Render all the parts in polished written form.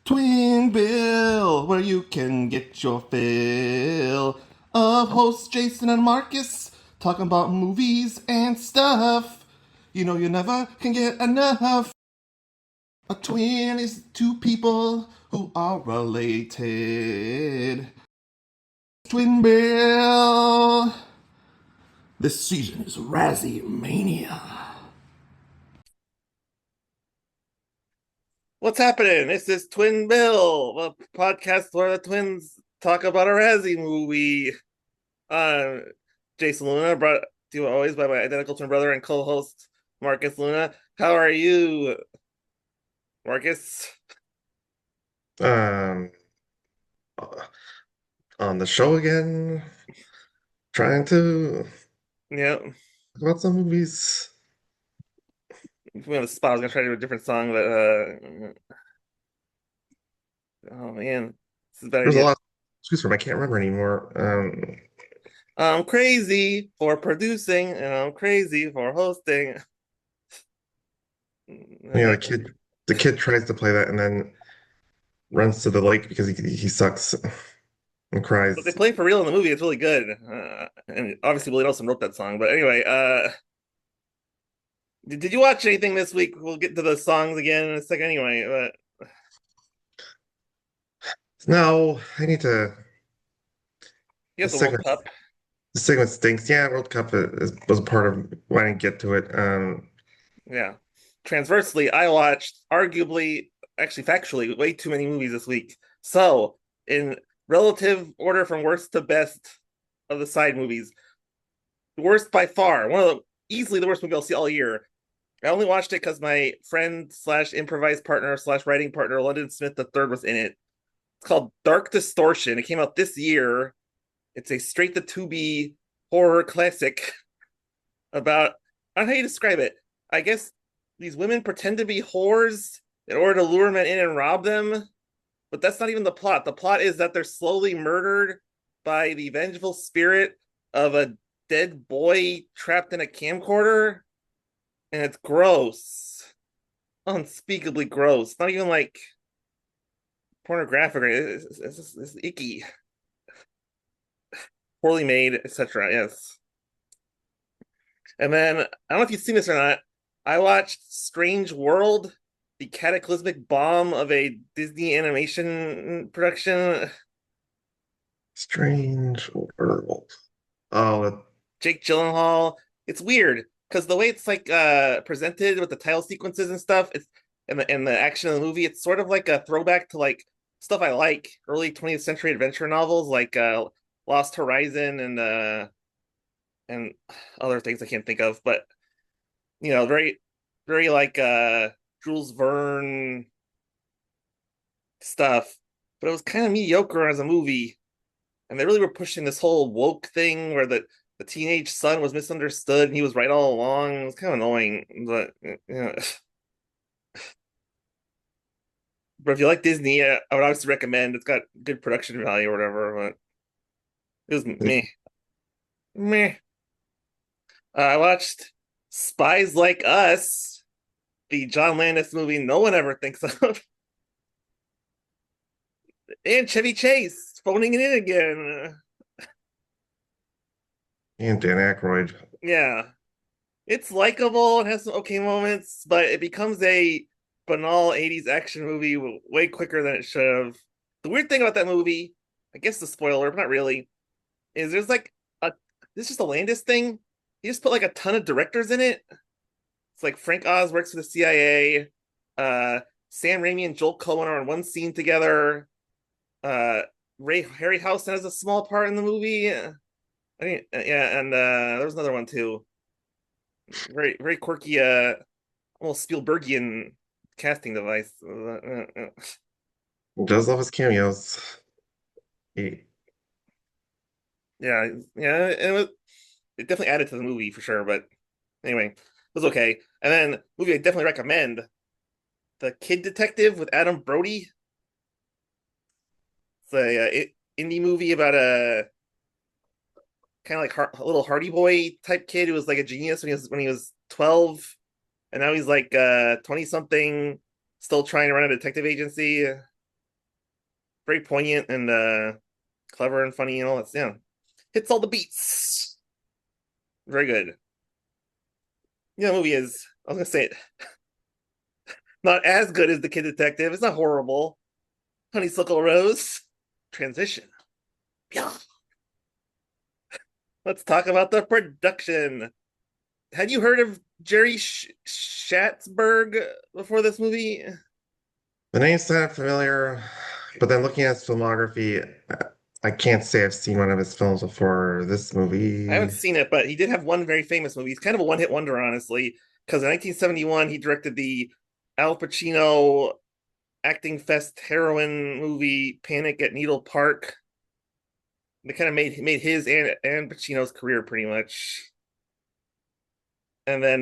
Twin Bill, where you can get your fill of hosts Jason and Marcus talking about movies and stuff. You know you never can get enough. A twin is two people who are related. Twin Bill. This season is Razzie Mania. What's happening? This is Twin Bill, a podcast where the twins talk about a Razzie movie. Uh, Jason Luna, brought to you always by my identical twin brother and co-host Marcus Luna. How are you, Marcus? Um, uh, on the show again, trying to Yeah, talk about some movies. we on the spot. I was gonna try to do a different song, but oh man, this is a bad There's a idea. lot to choose from. I can't remember anymore. I'm crazy for producing, and I'm crazy for hosting. The kid tries to play that and then runs to the lake because he sucks and But they cries. play for real in the movie. It's really good, and obviously Willie Nelson wrote that song. But anyway, did you watch anything this week? We'll get to the songs again in a second. Anyway, but No, I need to. you have This the World segment, Cup. this segment stinks. Yeah, World Cup was a part of why I didn't get to it. Yeah. Transversely, I watched arguably, actually factually, way too many movies this week. So, in relative order from worst to best of the side movies, worst by far, one of the easily the worst movie I'll see all year. I only watched it because my friend slash improvised partner slash writing partner London Smith the third was in it. It's called Dark Distortion. It came out this year. It's a straight to Tubi horror classic about, I don't know how you describe it. I guess these women pretend to be whores in order to lure men in and rob them, but that's not even the plot. The plot is that they're slowly murdered by the vengeful spirit of a dead boy trapped in a camcorder, and it's gross, unspeakably gross. Not even like pornographic. It's icky, poorly made, etc. Yes. And then I don't know if you've seen this or not. I watched Strange World, the cataclysmic bomb of a Disney animation production. Strange World. Oh, Jake Gyllenhaal. It's weird because the way it's like presented with the title sequences and stuff, it's and the action of the movie, it's sort of like a throwback to like stuff I like, early 20th century adventure novels like Lost Horizon and other things I can't think of, but very very like Jules Verne stuff. But it was kind of mediocre as a movie, and they really were pushing this whole woke thing where the teenage son was misunderstood and he was right all along. It was kind of annoying, but but if you like Disney, I would obviously recommend. It's got good production value or whatever. But it was meh, meh. I watched Spies Like Us, the John Landis movie no one ever thinks of, and Chevy Chase phoning it in again. and Dan Aykroyd. Yeah, it's likable. It has some okay moments, but it becomes a banal 80s action movie way quicker than it should have. The weird thing about that movie, I guess the spoiler, but not really, is there's like a this is just a Landis thing. He just put like a ton of directors in it. It's like Frank Oz works for the CIA. Sam Raimi and Joel Cohen are in one scene together. Uh, Ray Harryhausen has a small part in the movie. I mean, yeah, and there was another one too. Very very quirky, almost Spielbergian casting device. Does love his cameos. He, Yeah, yeah, it definitely added to the movie for sure. But anyway, it was okay. And then movie I definitely recommend: The Kid Detective with Adam Brody. It's a indie movie about a kind of like a little Hardy Boy type kid who was like a genius when he was 12, and now he's like 20 something, still trying to run a detective agency. very poignant and clever and funny and all that. Yeah, hits all the beats. Very good. Yeah, the movie is. I was gonna say it, not as good as The Kid Detective. It's not horrible. Honeysuckle Rose. Transition. Yeah. Let's talk about the production. Had you heard of Jerry Schatzberg before this movie? The name sounded familiar, but then looking at his filmography, I can't say I've seen one of his films before this I haven't movie. seen it, but he did have one very famous movie. He's kind of a one-hit wonder, honestly, because in 1971 he directed the Al Pacino acting fest heroin movie Panic at Needle Park. They kind of made his and Pacino's career pretty much. And then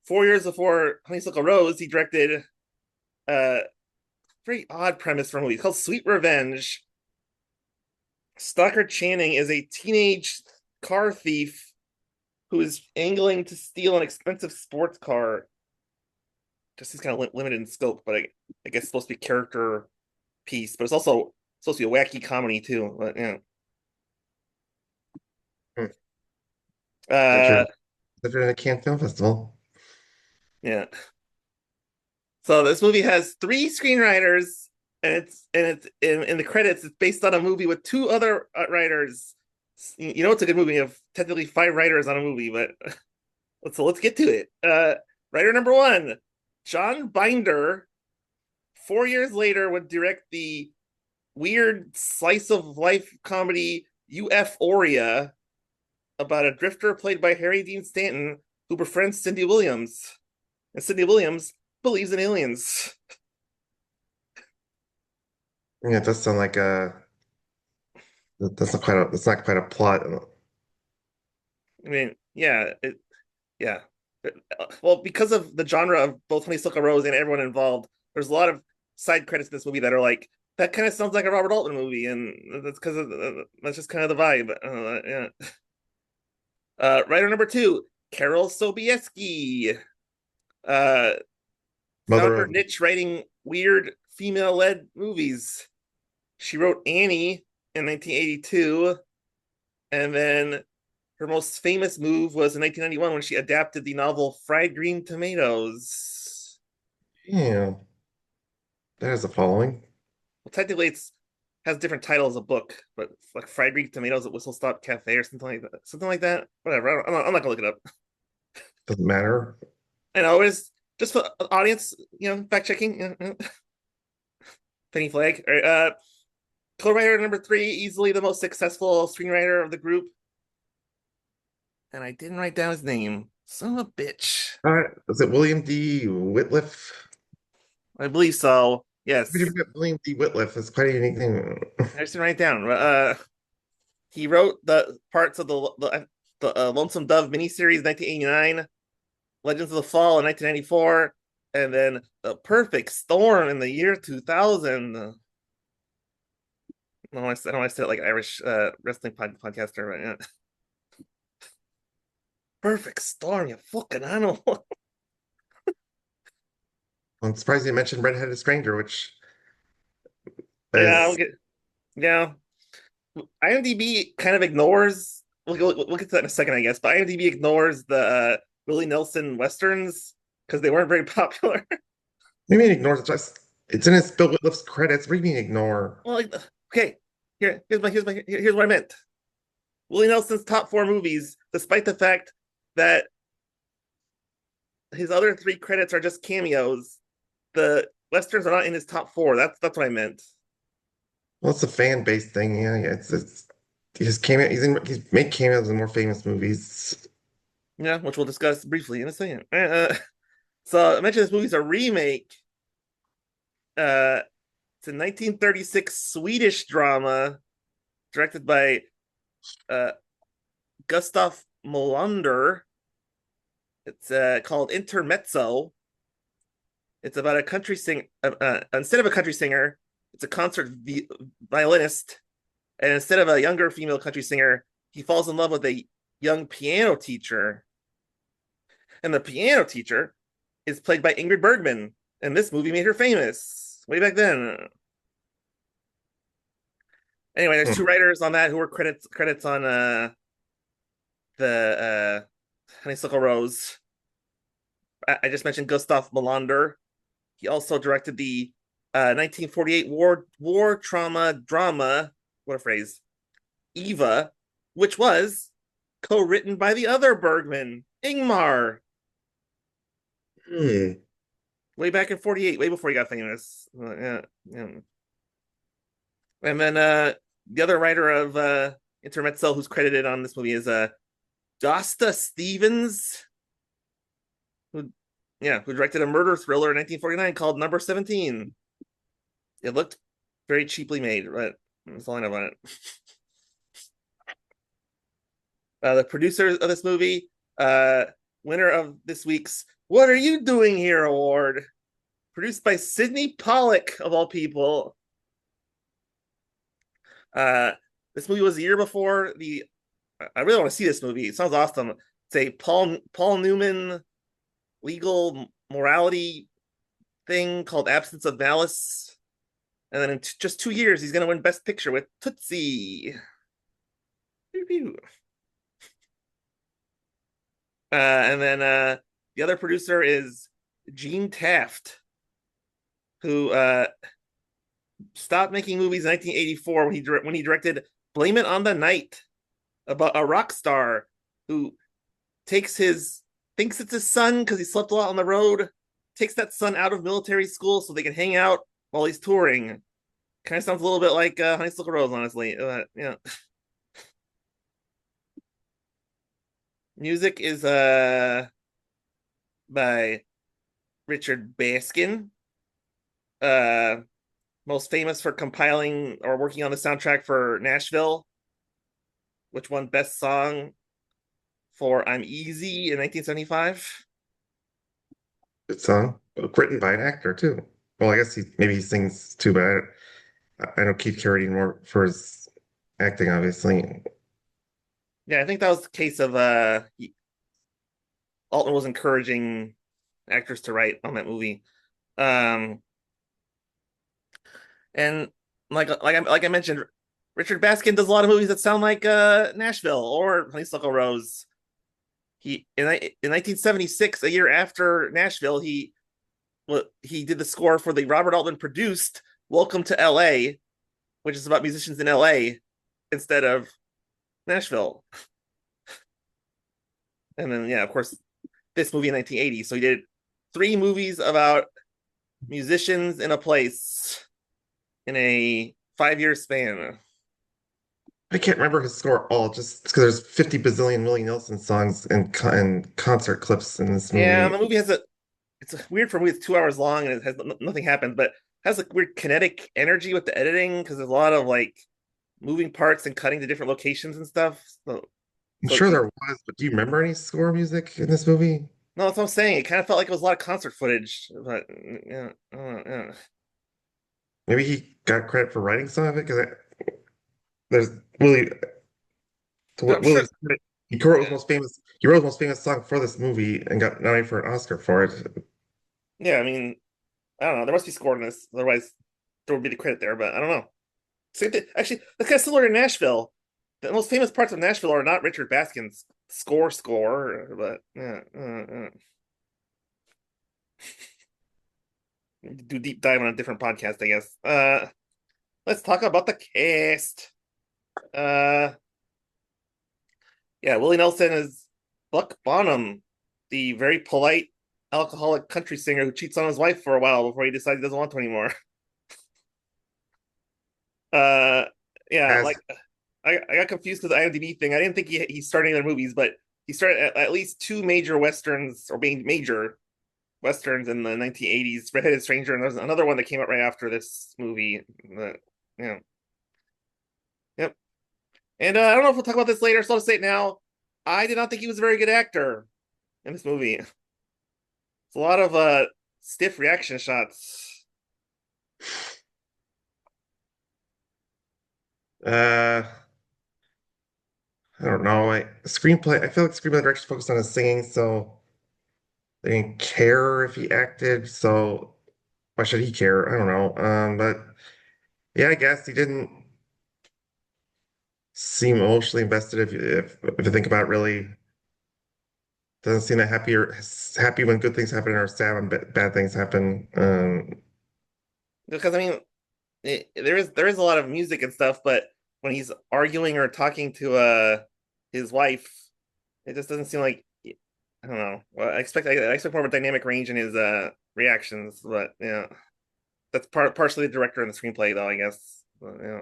4 years before Honeysuckle Rose, he directed a very odd premise for a movie. It's called Sweet Revenge. Stockard Channing is a teenage car thief who is angling to steal an expensive sports car. Just is kind of limited in scope, but I guess it's supposed to be character piece, but it's also supposed to be a wacky comedy too. But yeah, Hmm. That uh, you're that you're in a Cannes Film Festival. yeah. So this movie has three screenwriters, and it's in the credits. It's based on a movie with two other writers. You know, it's a good movie. You have technically five writers on a movie, but let's get to it. Writer number one, John Binder. 4 years later, would direct the weird slice of life comedy Euphoria about a drifter played by Harry Dean Stanton who befriends Cindy Williams, and Cindy Williams believes in aliens. Yeah, it does sound like a that's not quite a plot. I mean, yeah, yeah. Well, because of the genre of both Honeysuckle Rose and everyone involved, there's a lot of side credits in this movie that are like that. Kind of sounds like a Robert Altman movie, and that's because of that's just kind of the vibe. Yeah. Writer number two, Carol Sobieski. Uh, Found Mother her of niche writing weird female-led movies. She wrote Annie in 1982, and then her most famous move was in 1991 when she adapted the novel Fried Green Tomatoes. yeah, there's a following. Well, technically, it's has different titles of book, but like Fried Green Tomatoes at Whistle Stop Cafe or something like that. Something like that. Whatever. I'm not gonna look it up. Doesn't matter. I know it's just for audience, fact checking. Penny flag. All right, co-writer number three, easily the most successful screenwriter of the group, and I didn't write down his name. Son of a bitch. Is it William D. Whitliff? I believe so. Where did Yes, you get William D. Whitliff? It's quite a unique name. I just didn't write it down. He wrote the parts of the Lonesome Dove miniseries 1989, Legends of the Fall in 1994, and then The Perfect Storm in the year 2000. No, I don't. I said it like Irish wrestling podcaster, but yeah. Perfect Storm, you fucking animal. I'm surprised you mentioned Redheaded Stranger, which Yeah, I'll is get. Yeah, IMDb kind of ignores. We'll get to that in a second, I guess. But IMDb ignores the Willie Nelson westerns because they weren't very popular. you mean ignores it. It's in his Bill Whitliff's credits. What do you mean ignore? Well, like, okay, here's what I meant. Willie Nelson's top four movies, despite the fact that his other three credits are just cameos, the westerns are not in his top four. That's what I meant. Well, it's a fan base thing. Yeah. It's his cameo. He's made cameos in more famous movies. Yeah, which we'll discuss briefly in a second. So I mentioned this movie's a remake. It's a 1936 Swedish drama directed by uh, Gustav Molander. It's called Intermezzo. It's about a country sing. Instead of a country singer, it's a concert violinist, and instead of a younger female country singer, he falls in love with a young piano teacher. And the piano teacher is played by Ingrid Bergman, and this movie made her famous way back then. Anyway, there's Hmm. two writers on that who were credits on the Honeysuckle Rose. I just mentioned Gustav Melander. He also directed the 1948 war trauma drama. What a phrase! Eva, which was co-written by the other Bergman, Ingmar, Hmm. way back in '48, way before he got famous. Yeah, yeah. And then the other writer of Intermezzo who's credited on this movie is Dosta Stevens, who who directed a murder thriller in 1949 called Number 17. It looked very cheaply made, but that's all I know about it. The producer of this movie, uh, winner of this week's "What Are You Doing Here" award, produced by Sidney Pollack of all people. Uh, this movie was a year before the. I really want to see this movie. It sounds awesome. It's a Paul Newman legal morality thing called Absence of Malice, and then in just 2 years, he's going to win Best Picture with Tootsie. And then the other producer is Gene Taft, who stopped making movies in 1984 when he directed Blame It on the Night, about a rock star who takes his thinks it's his son because he slept a lot on the road, takes that son out of military school so they can hang out while he's touring. Kind of sounds a little bit like Honeysuckle Rose, honestly. Yeah. Music is by Richard Baskin, uh, most famous for compiling or working on the soundtrack for Nashville, which won Best Song for I'm Easy in 1975. Good song. Written by an actor too. Well, I guess he sings too, but I know Keith Carradine more for his acting, obviously. Yeah, I think that was the case of Altman was encouraging actors to write on that movie. Um, and like I mentioned, Richard Baskin does a lot of movies that sound like Nashville or Honeysuckle Rose. In 1976, a year after Nashville, he did the score for the Robert Altman produced Welcome to L.A., which is about musicians in L.A. instead of Nashville. And then of course, this movie in 1980. So he did three movies about musicians in a place in a 5 year span. I can't remember his score all just because there's 50 bazillion Willie Nelson songs and concert clips in this Yeah, and movie. the movie has a it's a weird for me. It's 2 hours long and it has nothing happens, but has a weird kinetic energy with the editing because there's a lot of like moving parts and cutting to different locations and stuff. I'm So sure there was, but do you remember any score music in this movie? no, that's what I'm saying. It kind of felt like it was a lot of concert footage, but yeah, yeah. Maybe he got credit for writing some of it because there's Willie to I'm sure. Willie's credit. He wrote his Yeah, most famous. He wrote his most famous song for this movie and got nominated for an Oscar for it. yeah. I mean, I don't know. There must be score in this, otherwise there would be the credit there. But I don't know. Same thing. Actually, that's kind of similar to Nashville. The most famous parts of Nashville are not Richard Baskin's score, but yeah, do deep dive on a different podcast, I guess. Let's talk about the cast. Uh, yeah, Willie Nelson is Buck Bonham, the very polite alcoholic country singer who cheats on his wife for a while before he decides he doesn't want to anymore. Uh, yeah, As like I got confused with the IMDb thing. I didn't think he started any other movies, but he started at least two major westerns or being major westerns in the 1980s. Redheaded Stranger, and there's another one that came out right after this movie. Yeah, yep. And I don't know if we'll talk about this later, so I'll just say it now. I did not think he was a very good actor in this movie. It's a lot of stiff reaction shots. uh, I don't know. Screenplay. I feel like screenplay direction focused on his singing, so they didn't care if he acted. So why should he care? I don't know. But yeah, I guess he didn't. seem emotionally invested if you think about it really. Doesn't seem that happy when good things happen or sad when bad things happen. Because I mean, there is a lot of music and stuff, but when he's arguing or talking to his wife, it just doesn't seem like I don't know. Well, I expect more of a dynamic range in his reactions, but yeah, that's partially the director and the screenplay though, I guess. But, yeah.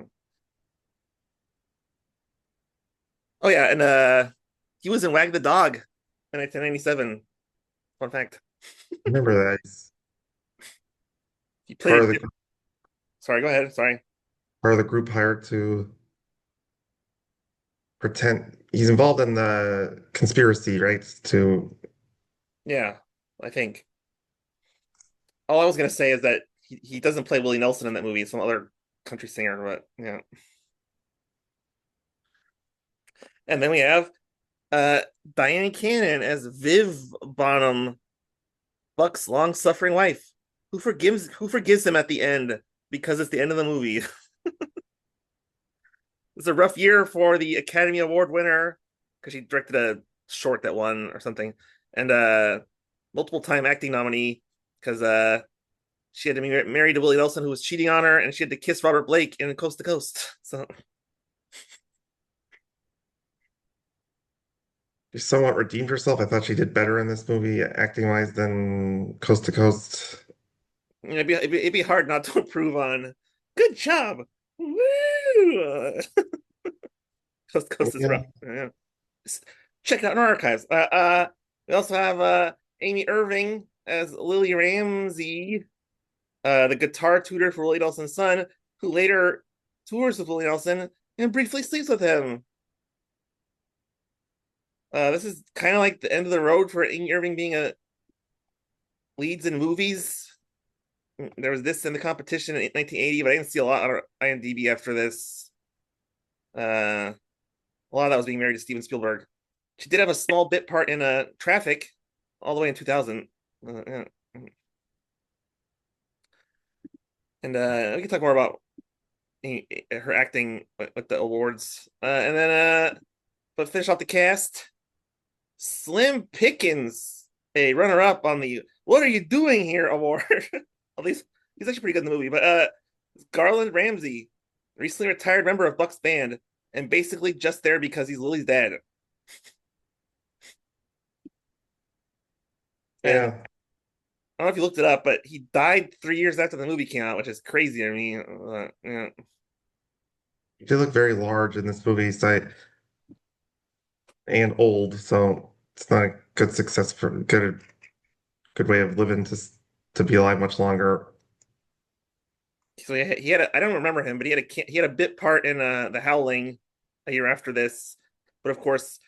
Oh yeah, and he was in Wag the Dog in 1997. Fun fact. Remember that he's He played part it. of the Sorry, go ahead. Sorry. part of the group hired to pretend he's involved in the conspiracy, right? To Yeah, I think. All I was gonna say is that he doesn't play Willie Nelson in that movie. It's some other country singer, but yeah. And then we have uh Diane Cannon as Viv Bonham, Buck's long-suffering wife, who forgives him at the end because it's the end of the movie. It's a rough year for the Academy Award winner because she directed a short that won or something, and multiple time acting nominee because she had to be married to Willie Nelson who was cheating on her, and she had to kiss Robert Blake in Coast to Coast. So she somewhat redeemed herself. I thought she did better in this movie, acting wise, than Coast to Coast. it'd be hard not to improve on. Good job. Woo! Coast to Coast is rough. Yeah, Yeah. Check it out in our archives. We also have Amy Irving as Lily Ramsey, the guitar tutor for Willie Nelson's son, who later tours with Willie Nelson and briefly sleeps with him. This is kind of like the end of the road for Amy Irving being a leads in movies. There was this in the competition in 1980, but I didn't see a lot on IMDb after this. A lot of that was being married to Steven Spielberg. She did have a small bit part in Traffic all the way in 2000. Yeah. And we can talk more about her acting with the awards. And then, but finish off the cast. Slim Pickens, a runner-up on the "What Are You Doing Here" award. At least he's actually pretty good in the movie. But Garland Ramsey, recently retired member of Buck's band, and basically just there because he's Lily's dad. And yeah. I don't know if you looked it up, but he died 3 years after the movie came out, which is crazy. I mean, yeah. He did look very large in this movie, so and old, so it's not a good success for good way of living to be alive much longer. So he had I don't remember him, but he had a bit part in The Howling a year after this. But of course,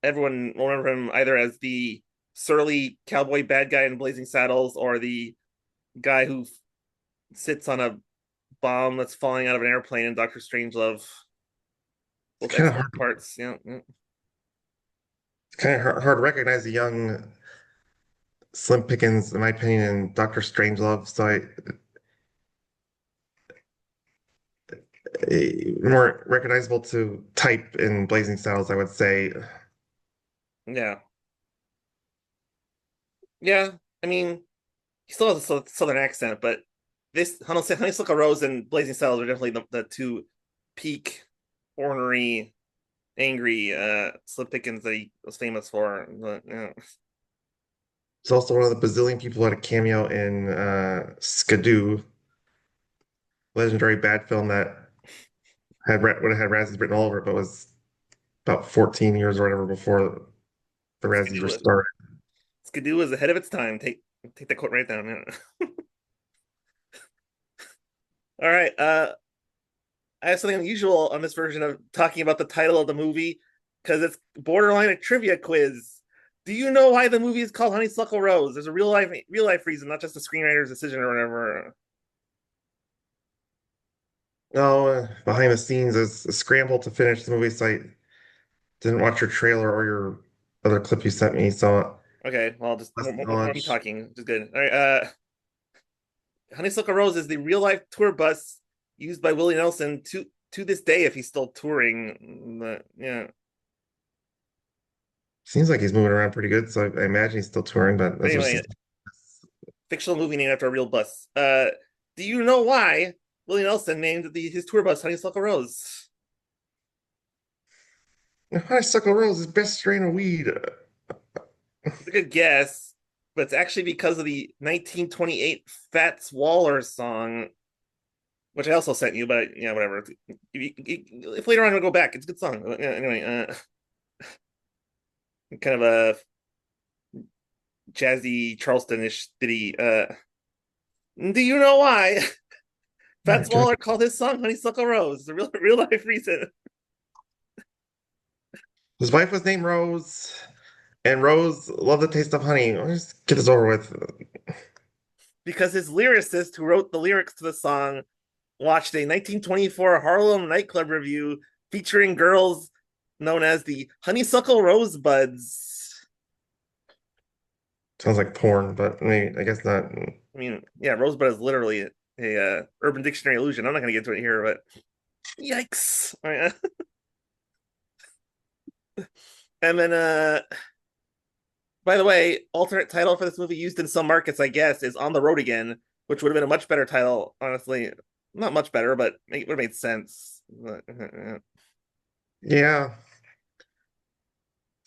everyone will remember him either as the surly cowboy bad guy in Blazing Saddles or the guy who sits on a bomb that's falling out of an airplane in Doctor Strangelove. Both It's kind of excellent hard. parts. Yeah, yeah. It's kind of hard to recognize a young Slim Pickens, in my opinion, in Doctor Strangelove. More recognizable to type in Blazing Saddles, I would say. Yeah. Yeah. I mean, he still has a southern accent, but this Honeysuckle Rose and Blazing Saddles are definitely the two peak ornery, angry Slim Pickens that he was famous for. But, yeah. He's also one of the bazillion people who had a cameo in Skidoo, legendary bad film that would have had Razzies written all over it, but was about 14 years or whatever before the Razzies were Skidoo, started. Skidoo is ahead of its time. Take that quote right down. Yeah. All right. I have something unusual on this version of talking about the title of the movie because it's borderline a trivia quiz. Do you know why the movie is called Honeysuckle Rose? There's a real life reason, not just a screenwriter's decision or whatever. No, behind the scenes is a scramble to finish the movie, so I didn't watch your trailer or your other clip you sent me, so Okay, well, just less more me knowledge. talking, which is good. All right, Honeysuckle Rose is the real life tour bus used by Willie Nelson to this day if he's still touring. But yeah. Seems like he's moving around pretty good, so I imagine he's still touring, but that's Anyway, just fictional movie named after a real bus. Do you know why Willie Nelson named his tour bus Honeysuckle Rose? Honeysuckle Rose is best strain of weed. It's a good guess, but it's actually because of the 1928 Fats Waller song, which I also sent you. But yeah, whatever. If later on I go back, it's a good song. Yeah, anyway, kind of a jazzy Charleston-ish ditty. Do you know why Fats Waller called his song "Honeysuckle Rose"? It's a real life reason. His wife was named Rose, and Rose loved the taste of honey. Let's just get this over with. Because his lyricist, who wrote the lyrics to the song, watched a 1924 Harlem nightclub review featuring girls known as the Honeysuckle Rosebuds. Sounds like porn, but I guess not. I mean, yeah, Rosebud is literally a Urban Dictionary illusion. I'm not going to get into it here, but yikes! And then, by the way, alternate title for this movie used in some markets, I guess, is "On the Road Again," which would have been a much better title, honestly. Not much better, but it would have made sense. Yeah,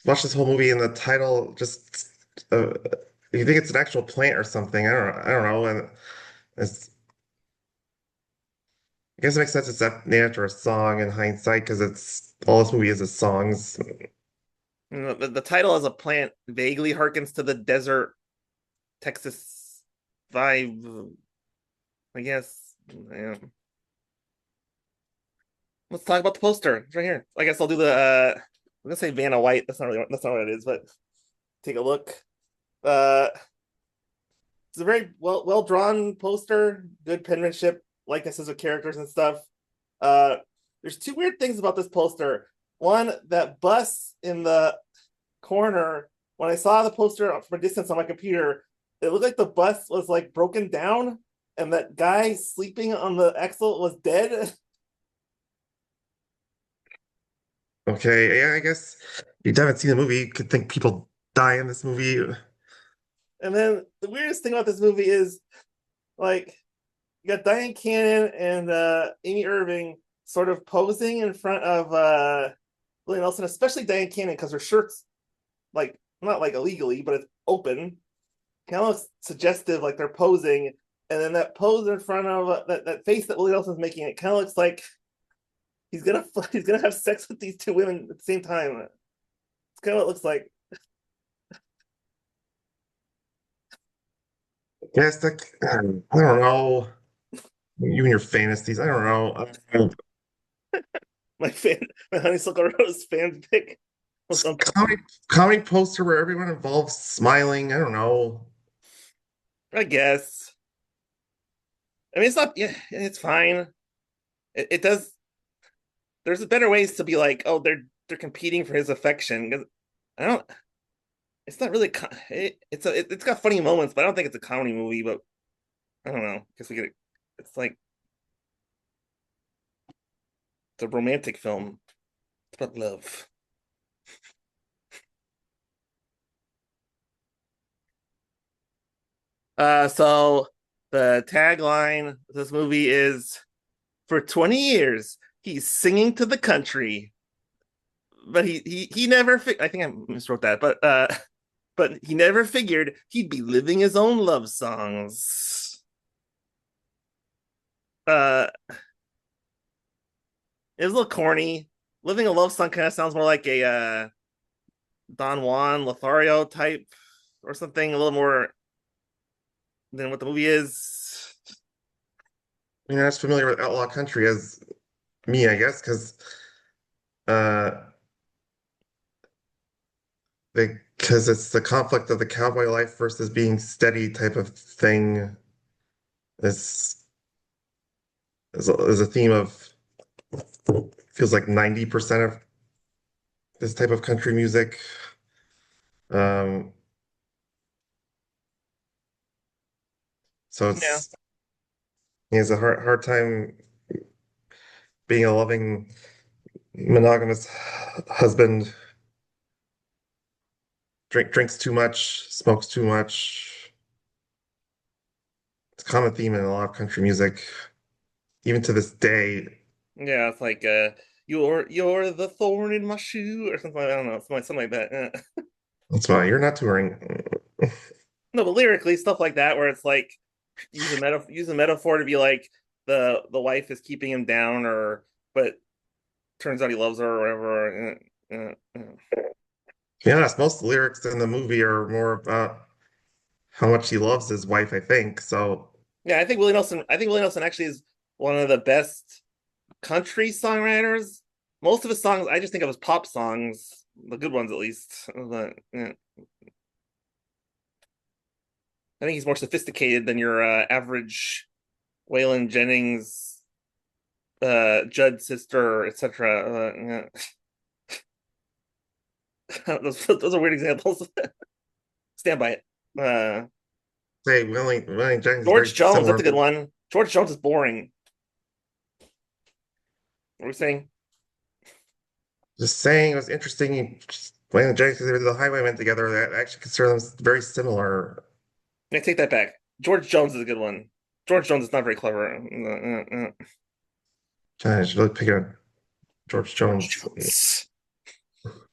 watch this whole movie and the title just you think it's an actual plant or something. I don't know. And it's I guess it makes sense it's named after a song in hindsight because it's all this movie is songs. The title as a plant vaguely harkens to the desert Texas vibe, I guess. Yeah. Let's talk about the poster. It's right here. I guess I'll do the I'm gonna say Vanna White. That's not what it is, but take a look. Uh it's a very well drawn poster, good penmanship, likenesses of characters and stuff. Uh there's two weird things about this poster. One, that bus in the corner, when I saw the poster from a distance on my computer, it looked like the bus was like broken down and that guy sleeping on the axle was dead. Okay, yeah, I guess if you haven't seen the movie, you could think people die in this movie. And then the weirdest thing about this movie is like you got Diane Cannon and Amy Irving sort of posing in front of Willie Nelson, especially Diane Cannon because her shirt's like not like illegally, but it's open. Kind of looks suggestive, like they're posing, and then that pose in front of that face that Willie Nelson's making, it kind of looks like he's gonna he's gonna have sex with these two women at the same time. It's kind of what it looks like. Yes, that, I don't know. You and your fantasies. I don't know. My fan, my Honeysuckle Rose fanfic or It's something. comedy poster where everyone involves smiling. I don't know. I guess. I mean, it's not. Yeah, it's fine. It does. There's better ways to be like, oh, they're competing for his affection. Because I don't. It's not really. It's got funny moments, but I don't think it's a comedy movie. But I don't know. Guess we get it. It's like it's a romantic film. It's about love. So the tagline of this movie is for 20 years he's singing to the country, but he never. I think I miswrote that, but he never figured he'd be living his own love songs. Uh, it was a little corny. Living a love song kind of sounds more like a Don Juan Lothario type or something, a little more than what the movie is. You're not as familiar with outlaw country as me, I guess, because uh, it's the conflict of the cowboy life versus being steady type of thing. Is is a theme of feels like 90% of this type of country music. Um, so Yeah, he has a hard time being a loving monogamous husband, drinks too much, smokes too much. It's a common theme in a lot of country music, even to this day. Yeah, it's like you're the thorn in my shoe or something. I don't know, something like that. That's why you're not touring. No, but lyrically, stuff like that, where it's like use a metaphor to be like the wife is keeping him down, or but turns out he loves her or whatever. To be honest, most of the lyrics in the movie are more about how much he loves his wife, I think. So, Yeah, I think Willie Nelson. I think Willie Nelson actually is one of the best country songwriters. Most of his songs, I just think of as pop songs, the good ones at least. But, yeah. I think he's more sophisticated than your average Waylon Jennings, Judd sister, etc. Those are weird examples. Stand by it. say Willie Jennings is very George Jones, that's similar. a good one. George Jones is boring. What are we saying? Just saying it was interesting. Willie Jennings, they were the Highwaymen together. I actually consider them very similar. I take that back. George Jones is a good one. George Jones is not very clever. I should really pick on George George Jones. Jones.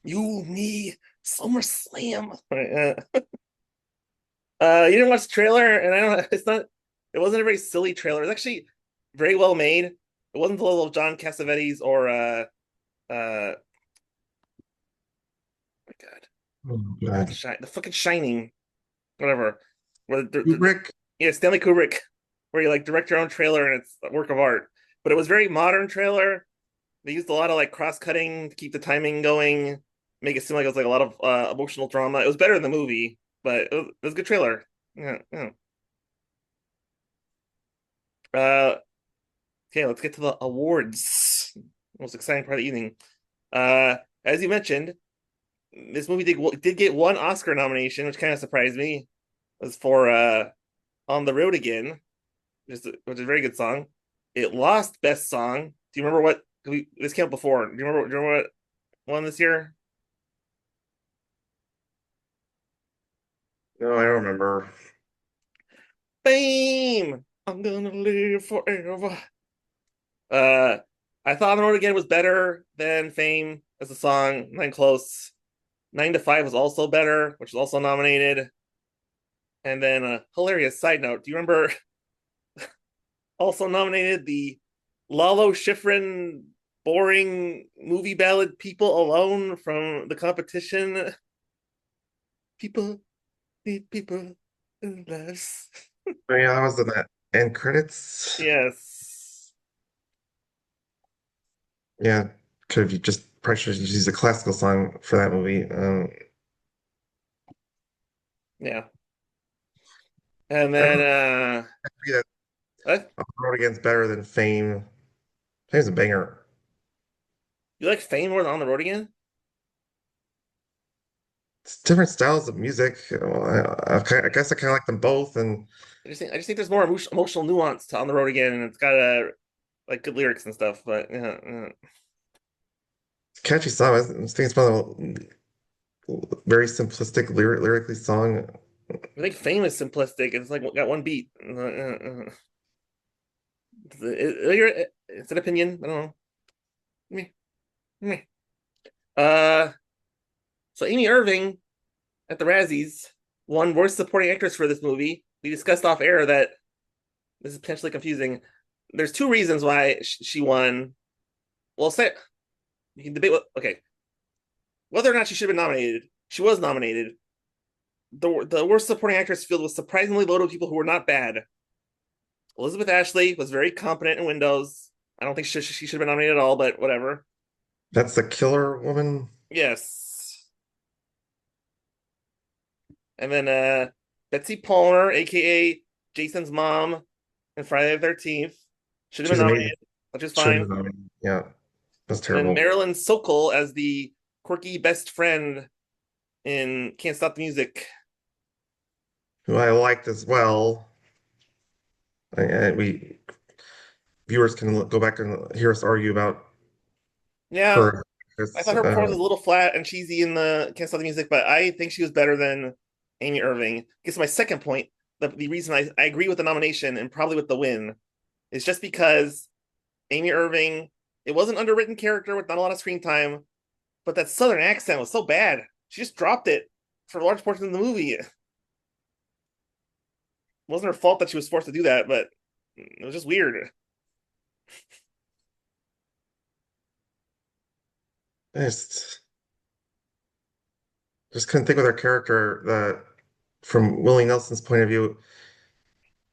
You, me, SummerSlam. You didn't watch the trailer, and I don't. It's not. It wasn't a very silly trailer. It's actually very well made. It wasn't the level of John Cassavetes or oh my god, Oh, God. The fucking Shining, whatever. Where Kubrick. yeah, Stanley Kubrick, where you like direct your own trailer and it's a work of art. But it was very modern trailer. They used a lot of like cross cutting to keep the timing going, make it seem like it was like a lot of emotional drama. It was better than the movie, but it was a good trailer. Yeah, yeah. Uh, okay, let's get to the awards. Most exciting part of the evening. Uh, as you mentioned, this movie did get one Oscar nomination, which kind of surprised me. It was for "On the Road Again," which is a very good song. It lost Best Song. Do you remember this came out before? Do you remember what won this year? No, I don't remember. Fame. I'm gonna live forever. Uh, I thought "On the Road Again" was better than Fame as a song. Nine close. 9 to 5 was also better, which was also nominated. And then a hilarious side note: do you remember also nominated the Lalo Schifrin boring movie ballad "People Alone" from the competition? People need people in lives. Oh, yeah, that was in that end credits. Yes. Yeah, could have just probably should have used a classical song for that movie. Yeah. And I then agree that what? Road Again's better than Fame. Fame's a banger. You like Fame more than "On the Road Again"? It's different styles of music. I guess I kind of like them both, and I just think there's more emotional nuance to "On the Road Again," and it's got like good lyrics and stuff. But yeah, yeah. it's a catchy song. I think it's one of the very simplistic lyrically song. I think "Fame" is simplistic. It's like got one beat. It's an opinion. I don't know. Meh, meh. Uh, so Amy Irving at the Razzies won Worst Supporting Actress for this movie. We discussed off air that this is potentially confusing. There's two reasons why she won. Well, say you can debate okay, whether or not she should have been nominated. She was nominated. The Worst Supporting Actress field was surprisingly loaded with people who were not bad. Elizabeth Ashley was very competent in Windows. I don't think she should have been nominated at all, but whatever. That's the Killer Woman. Yes. And then Betsy Palmer, aka Jason's mom in Friday the 13th, should have been She's amazing. nominated, which is Should fine. have been nominated. Yeah, that's And then terrible. Marilyn Sokol as the quirky best friend in Can't Stop the Music. Who I liked as well. We viewers can go back and hear us argue about Yeah, her. I It's, thought her performance was a little flat and cheesy in the Can't Stop the Music, but I think she was better than Amy Irving. Guess my second point, the reason I agree with the nomination and probably with the win is just because Amy Irving, it was an underwritten character with not a lot of screen time, but that southern accent was so bad. She just dropped it for large portions of the movie. It wasn't her fault that she was forced to do that, but it was just weird. it's just couldn't think with her character that from Willie Nelson's point of view,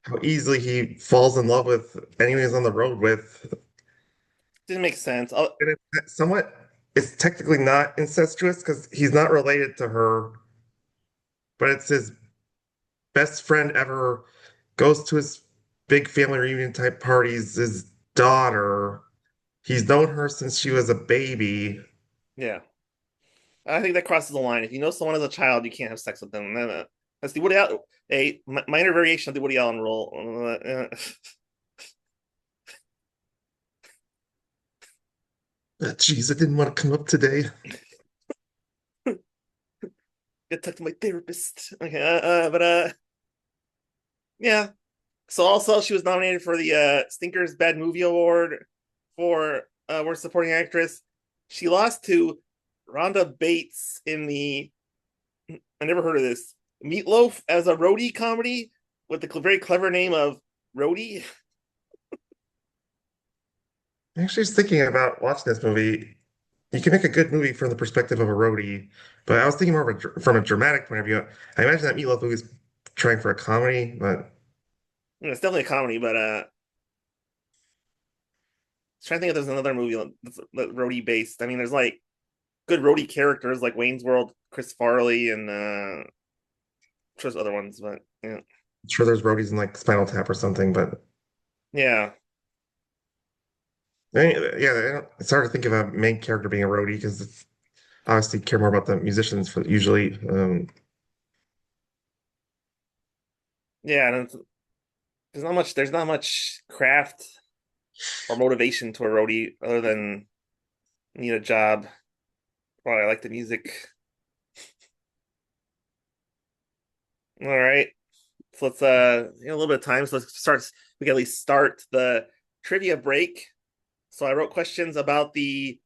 how easily he falls in love with anyone he's on the road with. Didn't make sense. And it's somewhat, it's technically not incestuous because he's not related to her, but it's his best friend ever goes to his big family reunion type parties. His daughter, he's known her since she was a baby. Yeah, I think that crosses the line. If you know someone as a child, you can't have sex with them. That's the Woody Allen, a minor variation of the Woody Allen rule. Jeez, I didn't want to come up today. Get talk to my therapist. Okay, but yeah. So also, she was nominated for the Stinkers Bad Movie Award for Worst Supporting Actress. She lost to Rhonda Bates in the I never heard of this Meatloaf as a roadie comedy with the very clever name of Roadie. I actually was thinking about watching this movie. You can make a good movie from the perspective of a roadie, but I was thinking more of from a dramatic point of view. I imagine that Meatloaf movie is trying for a comedy, but It's definitely a comedy, but trying to think if there's another movie that's roadie based. I mean, there's like good roadie characters like Wayne's World, Chris Farley, and there's other ones, but yeah, I'm sure there's roadies in like Spinal Tap or something. But yeah, yeah, it's hard to think of a main character being a roadie because obviously care more about the musicians for usually. yeah. And there's not much craft or motivation to a roadie other than need a job. Well, I like the music. All right, so let's a little bit of time, so let's start. We can at least start the trivia break. So I wrote questions about the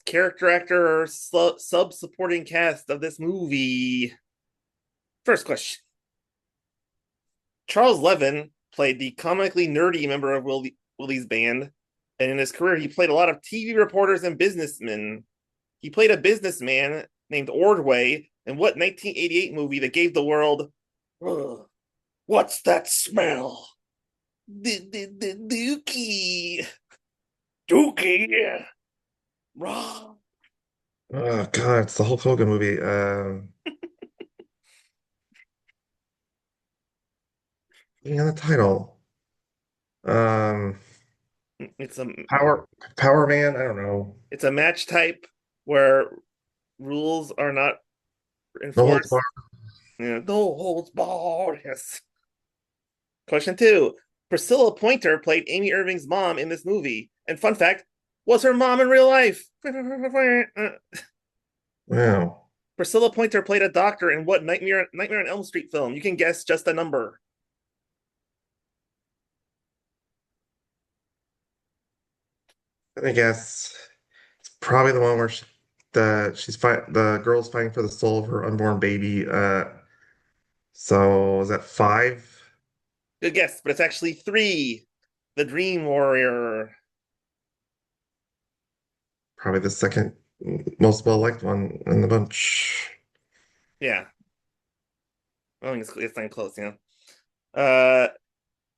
character actor or sub supporting cast of this movie. First question: Charles Levin played the comically nerdy member of Willie's band, and in his career, he played a lot of TV reporters and businessmen. He played a businessman named Ordway in what 1988 movie that gave the world, "Ugh, what's that smell? Dookie. Dookie. Raw." Oh God, it's the Hulk Hogan movie. Yeah, the title. Um, It's a Power Power Man. I don't know. it's a match type where rules are not No Holds enforced. Barred. No holds barred. Yes. Question two. Priscilla Pointer played Amy Irving's mom in this movie. And fun fact, was her mom in real life. Wow. Priscilla Pointer played a doctor in what Nightmare on Elm Street film? You can guess just a number. I guess it's probably the one where the girl's fighting for the soul of her unborn baby. So is that five? Good guess, but it's actually three. The Dream Warrior. Probably the second most well-liked one in the bunch. Yeah. I think it's not close, yeah. Uh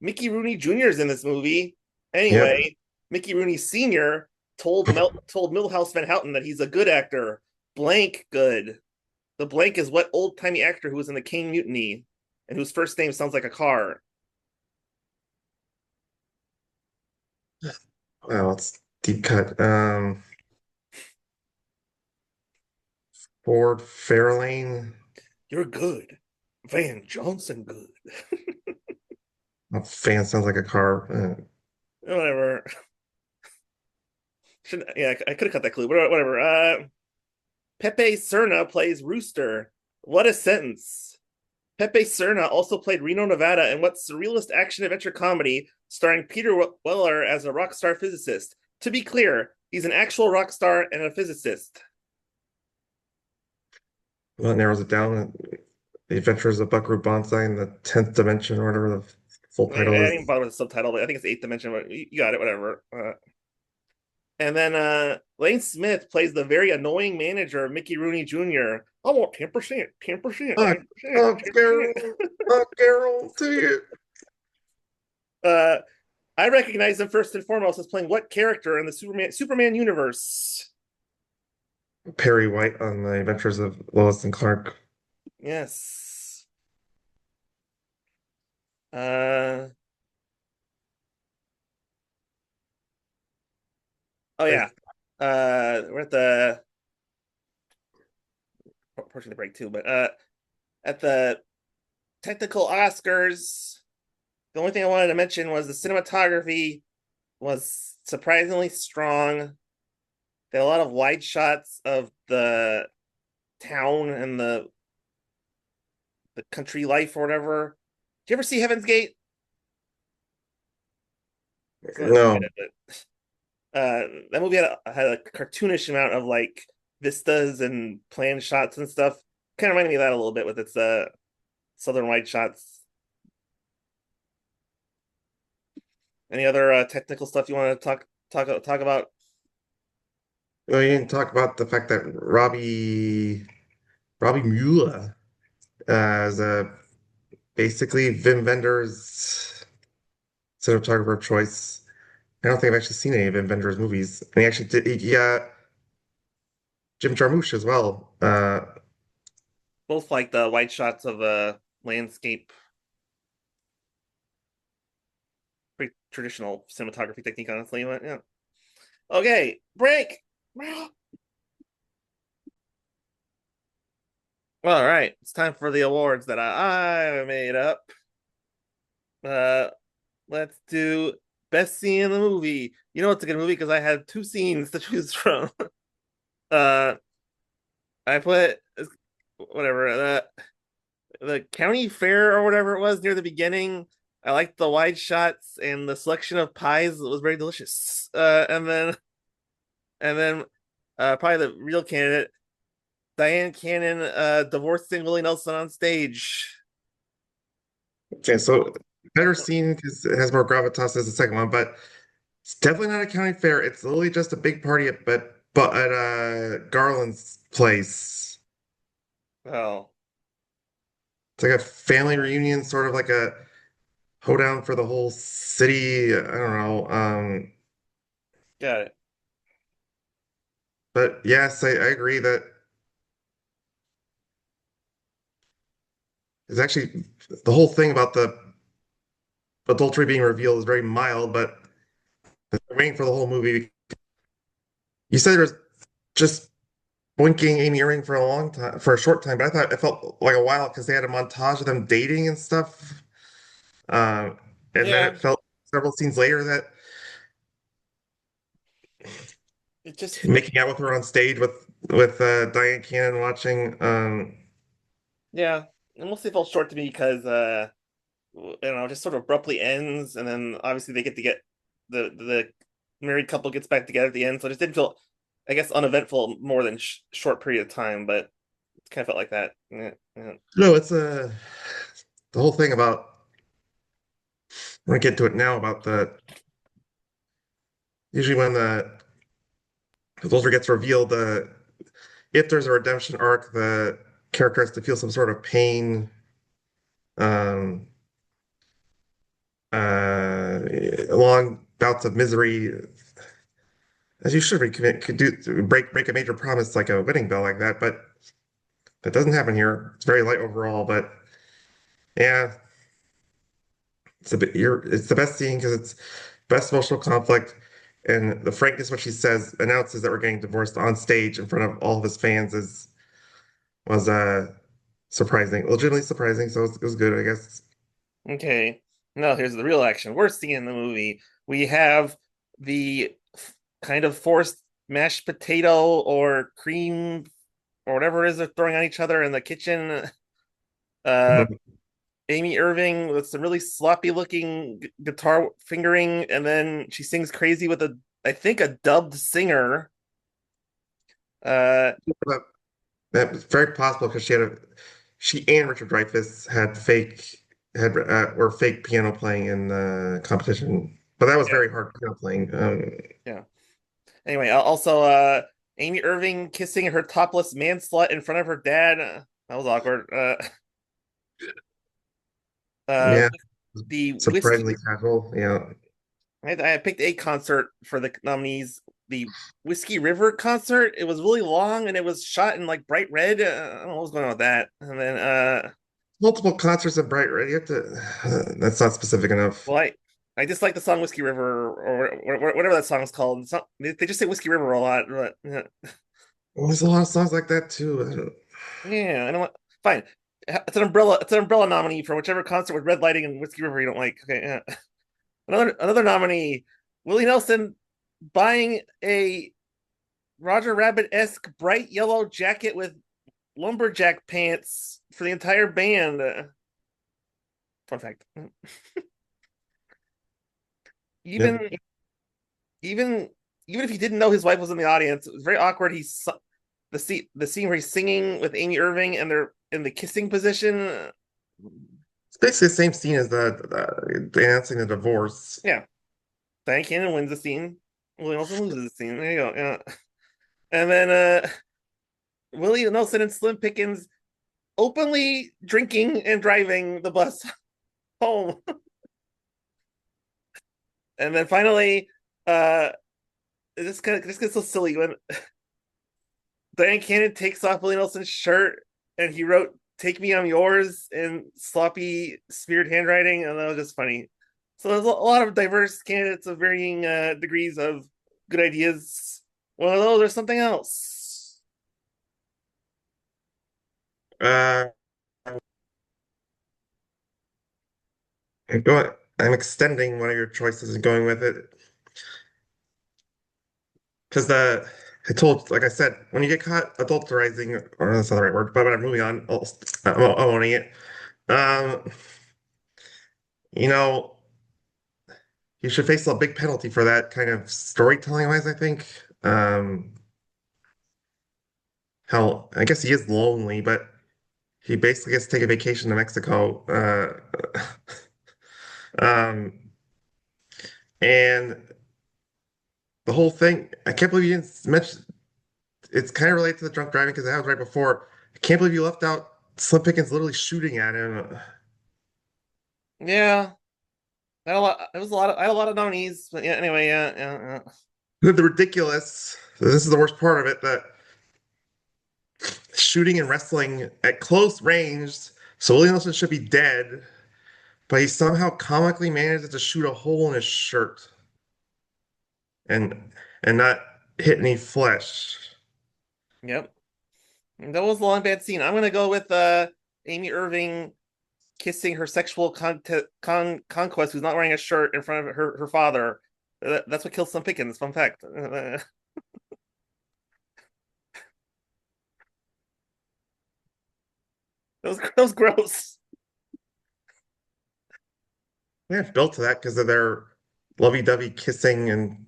Mickey Rooney Jr. is in this movie. Yep. Anyway, Mickey Rooney Sr. told Milhouse Van Houten that he's a good actor. Blank good. The blank is what old timey actor who was in the King Mutiny and whose first name sounds like a car. Wow, it's deep cut. Ford Fairlane. You're good. Van Johnson good. A fan sounds like a car. Whatever. Yeah, I could have cut that clue, but whatever. Pepe Serna plays Rooster. What a sentence. Pepe Serna also played Reno, Nevada in what surrealist action adventure comedy starring Peter Weller as a rock star physicist? To be clear, he's an actual rock star and a physicist. Well, it narrows it down. The Adventures of Buckaroo Banzai in the 10th Dimension, or whatever the full I title didn't is. bother with the subtitle, but I think it's Eighth Dimension. But you got it, whatever. And then Lane Smith plays the very annoying manager of Mickey Rooney Jr. I want 10%, 10%, Oh, 10%, oh, 10%. Carol, oh, Carol, to you. Uh, I recognize him first and foremost as playing what character in the Superman universe? Perry White on the Adventures of Lois and Clark. Yes. Uh, oh yeah. We're at the portion of the break too, but at the technical Oscars, the only thing I wanted to mention was the cinematography was surprisingly strong. They had a lot of wide shots of the town and the country life or whatever. Did you ever see Heaven's Gate? It's not No, animated, but that movie had a cartoonish amount of like vistas and plan shots and stuff. Kind of reminded me of that a little bit with its southern wide shots. Any other technical stuff you want to talk about? well, you didn't talk about the fact that Robbie Mueller as a basically Vim Vendor's cinematographer of choice. I don't think I've actually seen any of Vim Vendor's movies. And he actually did. He got Jim Jarmusch as well. Both like the wide shots of a landscape, pretty traditional cinematography technique, honestly. But yeah. Okay, break. All right, it's time for the awards that I made up. Uh, let's do best scene in the movie. You know it's a good movie because I had two scenes to choose from. uh, I put whatever the county fair or whatever it was near the beginning. I liked the wide shots and the selection of pies. It was very delicious. And then probably the real candidate, Diane Cannon, divorcing Willie Nelson on stage. Okay, so better scene because it has more gravitas as the second one, but it's definitely not a county fair. It's literally just a big party but at Garland's place. Oh, It's like a family reunion, sort of like a hoedown for the whole city. I don't know. got it. But yes, I agree that it's actually the whole thing about the adultery being revealed is very mild, but waiting for the whole movie. You said there was just blinking Amy Irving for a long time, for a short time, but I thought it felt like a while because they had a montage of them dating and stuff. Um, and then Yeah, it felt several scenes later that it just making out with her on stage with Diane Cannon watching. yeah, it mostly felt short to me because just sort of abruptly ends, and then obviously they get to get the married couple gets back together at the end, so it just didn't feel, I guess, uneventful more than short period of time, but it kind of felt like that. Yeah, yeah. No, it's the whole thing about. I'm gonna get to it now about the usually when the adultery gets revealed, if there's a redemption arc, the character has to feel some sort of pain. Um, long bouts of misery, as you should be, could do break a major promise like a wedding bell like that, but that doesn't happen here. It's very light overall, but yeah, it's the best scene because it's best emotional conflict, and the frankness what she says announces that we're getting divorced on stage in front of all of his fans is was surprising, legitimately surprising. So it was good, I guess. Okay, now here's the real action. Worst scene in the movie. We have the kind of forced mashed potato or cream or whatever it is they're throwing on each other in the kitchen. Uh, Mhm. Amy Irving with some really sloppy looking guitar fingering, and then she sings crazy with I think, a dubbed singer. Uh, But that was very possible because she and Richard Dreyfuss were fake piano playing in the competition, but that was yeah, very hard piano playing. yeah. Anyway, also Amy Irving kissing her topless man slut in front of her dad. That was awkward. Uh, Yeah, the whiskey. surprisingly casual. Yeah, I picked a concert for the nominees. The Whiskey River concert. It was really long and it was shot in like bright red. I don't know what was going on with that. And then, multiple concerts of Bright Red. You have to. That's not specific enough. well, I just like the song Whiskey River or whatever that song is called. They just say Whiskey River a lot, but Well, there's a lot of songs like that too. yeah, I don't want. Fine, it's an umbrella. It's an umbrella nominee for whichever concert with red lighting and Whiskey River you don't like. Okay, yeah. Another nominee, Willie Nelson buying a Roger Rabbit esque bright yellow jacket with lumberjack pants for the entire band. Fun fact. Yep. Even even even if he didn't know his wife was in the audience, it was very awkward. The scene where he's singing with Amy Irving and they're in the kissing position. It's basically the same scene as the announcing the divorce. Yeah, Diane Cannon wins the scene. Willie Nelson loses the scene. There you go. Yeah, and then Willie Nelson and Slim Pickens openly drinking and driving the bus home. And then finally, uh, this gets so silly when Diane Cannon takes off Willie Nelson's shirt and he wrote "Take Me, I'm Yours" in sloppy smeared handwriting, and that was just funny. So there's a lot of diverse candidates of varying degrees of good ideas. One of those or something else. Uh, I'm extending one of your choices and going with it because like I said, when you get caught adulterizing, or that's not the right word, but whatever, moving on, I'm owning it. Um, you know, you should face a big penalty for that kind of storytelling wise, I think. Hell, I guess he is lonely, but he basically gets to take a vacation to Mexico. Um, and the whole thing, I can't believe you didn't mention it's kind of related to the drunk driving because that was right before. I can't believe you left out Slim Pickens literally shooting at him. Yeah, I had a lot. It was a lot. I had a lot of nominees, but yeah. Anyway, yeah, yeah, yeah. The ridiculous, this is the worst part of it, that shooting and wrestling at close range, so Willie Nelson should be dead, but he somehow comically manages to shoot a hole in his shirt and not hit any flesh. Yep. That was a long bad scene. I'm gonna go with Amy Irving kissing her sexual conquest, who's not wearing a shirt, in front of her father. That's what kills Slim Pickens. Fun fact. That was gross. Yeah, it's built to that because of their lovey-dovey kissing and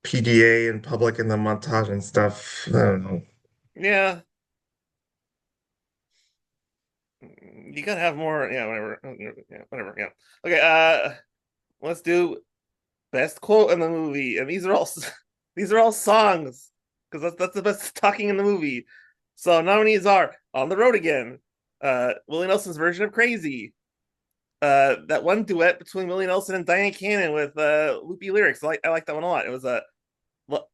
PDA in public in the montage and stuff. I don't know. Yeah, you gotta have more. Yeah, whatever. Yeah, whatever. Yeah. Okay. Let's do best quote in the movie, and these are all these are all songs because that's the best talking in the movie. So nominees are "On the Road Again," Willie Nelson's version of "Crazy," that one duet between Willie Nelson and Diane Cannon with loopy lyrics. I like that one a lot. It was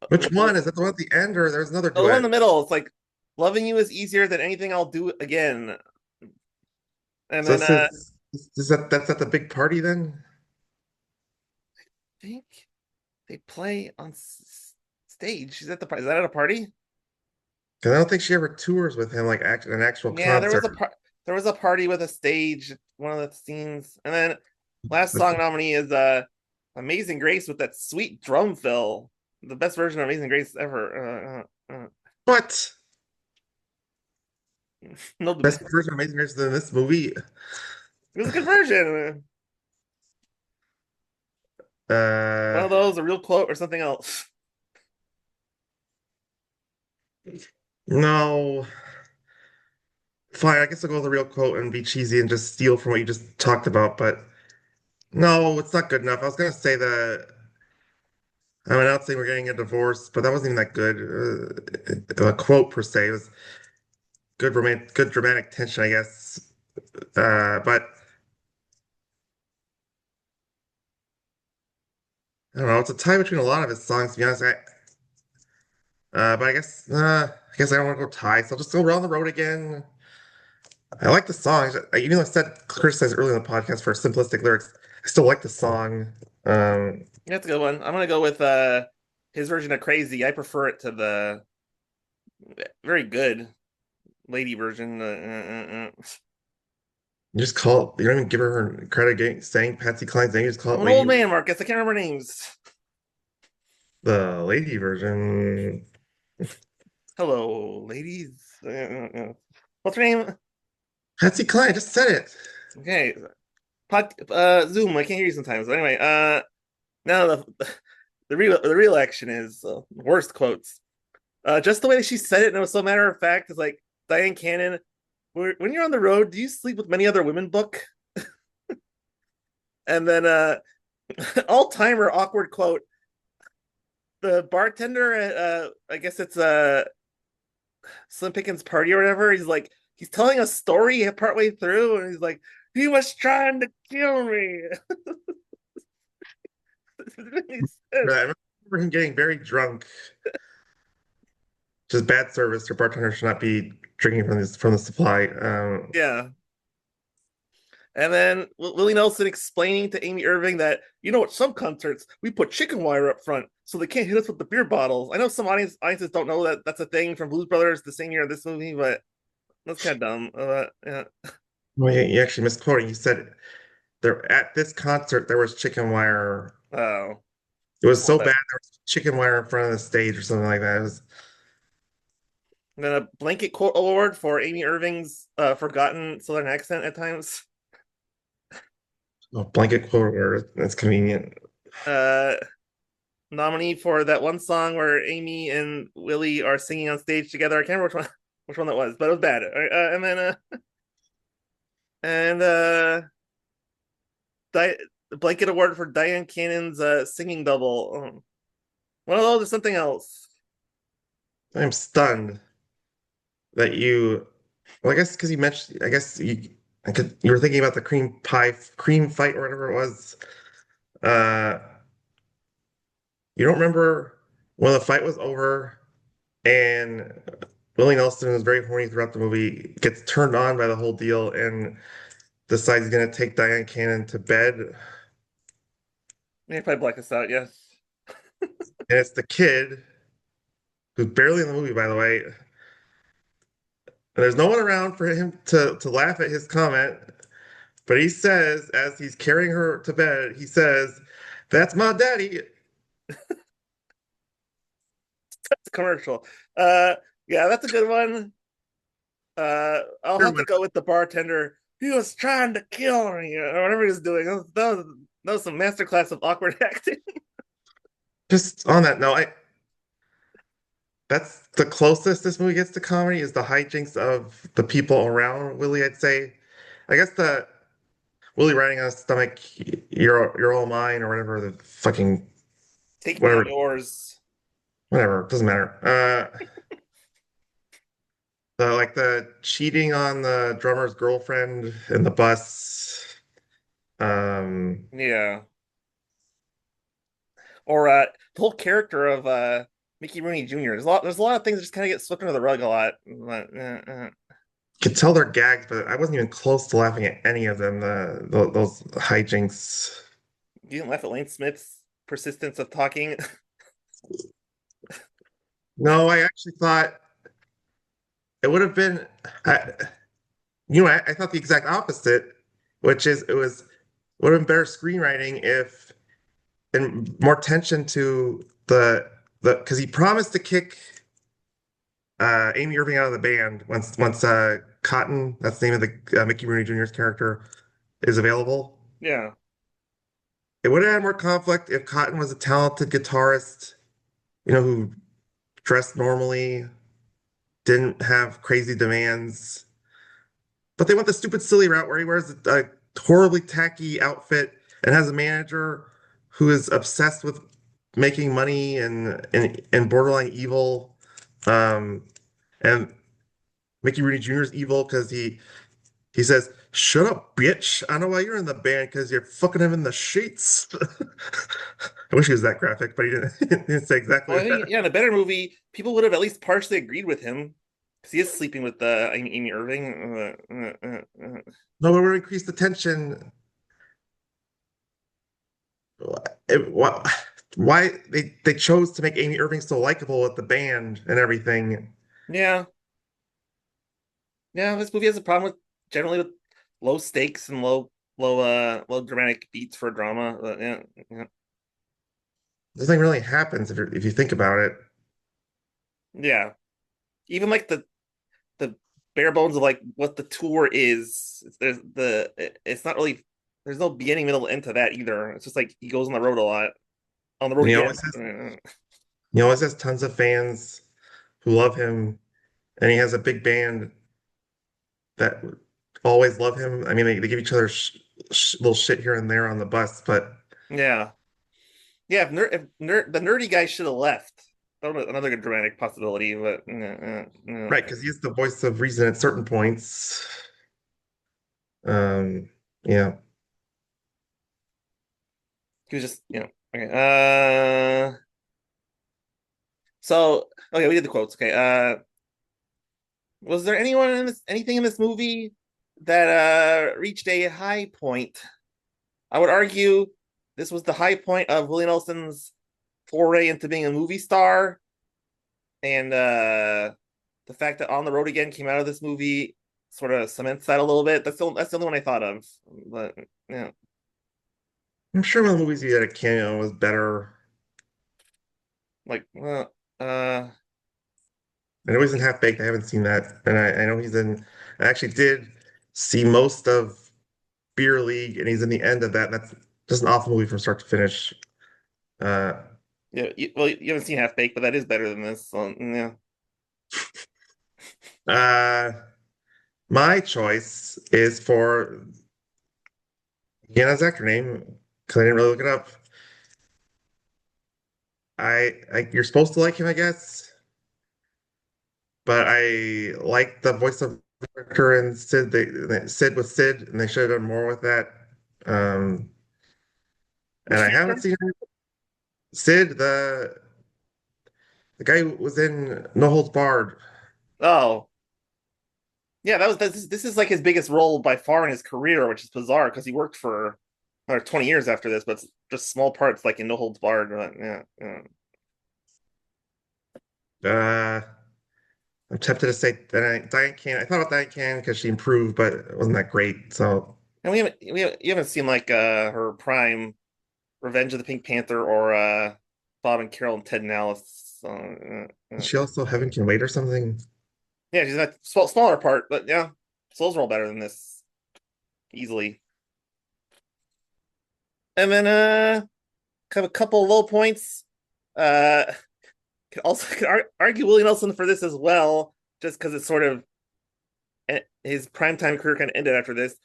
Which one? Is that the one at the end or there's another the one in duet? the middle. It's like "Loving You is easier than anything I'll do again," and So then this is that that's at the big party then? I think they play on stage. Is that at a party? Because I don't think she ever tours with him like an actual Yeah, concert. there was a party with a stage, one of the scenes, and then last Which song nominee is Amazing Grace with that sweet drum fill. The best version of Amazing Grace ever. What? No, Best it version of Amazing Grace than this movie? was a good version. One Uh, of those, a real quote, or something else. no. Fine, I guess I'll go with a real quote and be cheesy and just steal from what you just talked about, but no, it's not good enough. I was gonna say that I'm not saying we're getting a divorce, but that wasn't even that good. A quote per se. It was good dramatic tension, I guess. But I don't know. It's a tie between a lot of his songs, to be honest. But I guess I don't want to go tie, so I'll just go around the road again. I like the song. Even though I said criticized earlier in the podcast for simplistic lyrics, I still like the song. Um, That's a good one. I'm gonna go with his version of Crazy. I prefer it to the very good lady version. you just call it, you don't even give her credit saying Patsy Cline's name. You just call I'm it an Lady, old man, Marcus. I can't remember names. the lady version. Hello, ladies. What's her name? Patsy Cline, I just said it. Okay, Zoom. I can't hear you sometimes. Anyway, now the real action is worst quotes. Just the way that she said it, and it was so matter of fact. Is like Diane Cannon. When you're on the road, do you sleep with many other women? Book. And then all timer awkward quote. The bartender at I guess it's Slim Pickens' party or whatever. He's telling a story partway through, and he's like, "He was trying to kill me." I remember him getting very drunk. Just bad service. Your bartender should not be drinking from the supply. Yeah. And then Willie Nelson explaining to Amy Irving that, at some concerts we put chicken wire up front so they can't hit us with the beer bottles. I know some audiences don't know that that's a thing from Blues Brothers the same year of this movie, but that's kind of dumb. Yeah. well, you actually misquoting. You said there at this concert there was chicken wire. Oh, It was well, so bad there was chicken wire in front of the stage or something like that. It was and then a blanket quote award for Amy Irving's forgotten Southern accent at times. a blanket quote word. That's convenient. Uh, Nominee for that one song where Amy and Willie are singing on stage together. I can't remember which one that was, but it was bad. And then and Di- blanket award for Diane Cannon's singing double. One of those is something else. I'm stunned that you. Well, I guess because you mentioned. You were thinking about the cream fight or whatever it was. Uh, you don't remember when the fight was over and Willie Nelson was very horny throughout the movie, gets turned on by the whole deal, and decides he's gonna take Diane Cannon to bed. And You probably black this out. Yes. it's the kid who's barely in the movie, by the way. And there's no one around for him to laugh at his comment. But he says, as he's carrying her to bed, he says, "That's my daddy." It's a commercial. Uh, yeah, that's a good one. I'll have to go with the bartender. He was trying to kill me, or whatever he was doing. That was some masterclass of awkward acting. Just on that note, that's the closest this movie gets to comedy is the hijinks of the people around Willie, I'd say. I guess the Willie riding on his stomach, you're all mine, or whatever the fucking Take me, whatever, I'm yours. whatever, it doesn't matter. Like the cheating on the drummer's girlfriend in the bus. Um, Yeah. Or the whole character of Mickey Rooney Jr. There's a lot of things that just kind of get swept under the rug a lot. But, could tell they're gags, but I wasn't even close to laughing at any of them. Those hijinks. you didn't laugh at Lane Smith's persistence of talking. No, I actually thought it would have been. I, I thought the exact opposite, which is it would have been better screenwriting if and more tension to the because he promised to kick Amy Irving out of the band once Cotton, that's the name of the Mickey Rooney Jr.'s character, is available. Yeah. It would have had more conflict if Cotton was a talented guitarist, who dressed normally, didn't have crazy demands. But they went the stupid, silly route where he wears a horribly tacky outfit and has a manager who is obsessed with making money and borderline evil. Um, and Mickey Rooney Jr. is evil because he says, "Shut up, bitch! I know why you're in the band because you're fucking him in the sheets." I wish he was that graphic, but he didn't, he didn't say exactly Well, I think that. yeah, in a better movie, people would have at least partially agreed with him because he is sleeping with Amy Irving. No, but we're increased the tension. Why they chose to make Amy Irving so likable with the band and everything? Yeah, yeah. This movie has a problem with generally with low stakes and low dramatic beats for drama. Yeah, yeah, Nothing really happens if you think about it. yeah. Even like the bare bones of like what the tour is. It's not really there's no beginning, middle, end to that either. It's just like he goes on the road a lot, on the road And again. he always has tons of fans who love him, and he has a big band that always love him. I mean, they give each other little shit here and there on the bus, but Yeah, yeah. The nerdy guy should have left. That was another good dramatic possibility, but right, because he's the voice of reason at certain points. Yeah. he was just okay. So okay, we did the quotes. Okay, was there anything in this movie that reached a high point? I would argue this was the high point of Willie Nelson's foray into being a movie star, and the fact that On the Road Again came out of this movie sort of cements that a little bit. That's the only one I thought of. But yeah, I'm sure one of the movies he had a cameo was better. like uh, I know he's in Half Baked. I haven't seen that, and I know he's in. I actually did see most of Beer League, and he's in the end of that. And that's just an awful movie from start to finish. Uh, yeah. Well, you haven't seen Half Baked, but that is better than this. So yeah. uh, my choice is for Hannah's actor name because I didn't really look it up. You're supposed to like him, I guess, but I like the voice of character and Sid. Sid with Sid, and they should have done more with that. Um, and Which I haven't character? seen Sid, the guy who was in No Holds Barred. Oh, yeah. This is like his biggest role by far in his career, which is bizarre because he worked for 20 years after this, but it's just small parts like in No Holds Barred. Yeah, yeah. Uh, I'm tempted to say Diane Can. I thought about Diane Can because she improved, but it wasn't that great. So And you haven't seen like her prime Revenge of the Pink Panther or Bob and Carol and Ted and Alice. is she also Heaven Can Wait or something? Yeah, she's a smaller part, but yeah, Souls are all better than this easily. And then have a couple low points. Uh, could argue Willie Nelson for this as well, just because it's sort of his primetime career kind of ended after this.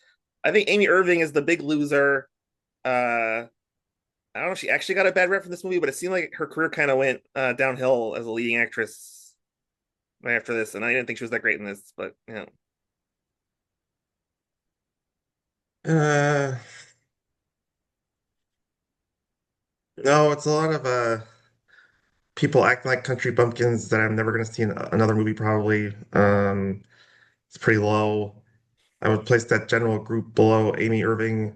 I think Amy Irving is the big loser. I don't know if she actually got a bad rep from this movie, but it seemed like her career kind of went downhill as a leading actress right after this, and I didn't think she was that great in this. But yeah, Uh, no, it's a lot of people acting like country bumpkins that I'm never going to see in another movie probably. It's pretty low. I would place that general group below Amy Irving.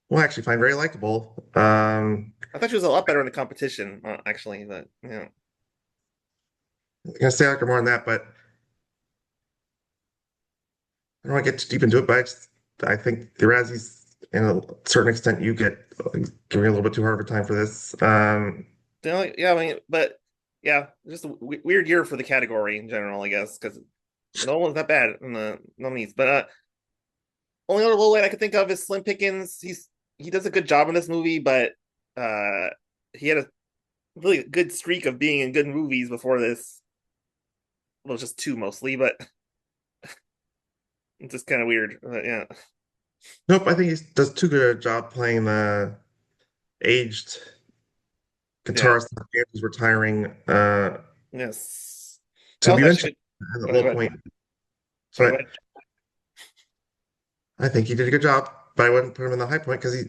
Well, I actually find very likable. I thought she was a lot better in the competition, actually. But yeah, I'm gonna say I like her more than that, but I don't want to get too deep into it. But I think the Razzies. and a certain extent, you get giving a little bit too hard of a time for this. Yeah, I mean, but yeah, just a weird year for the category in general, I guess, because no one's that bad in the nominees. But only other low light I could think of is Slim Pickens. He does a good job in this movie, but uh, he had a really good streak of being in good movies before this. Well, just two mostly, but it's just kind of weird. Yeah, Nope, I think he does too good a job playing the aged yeah, guitarist who's retiring. yes. I To be also mentioned actually, at a oh, go low ahead. point, Sorry, go but ahead. I think he did a good job. But I wouldn't put him in the high point because he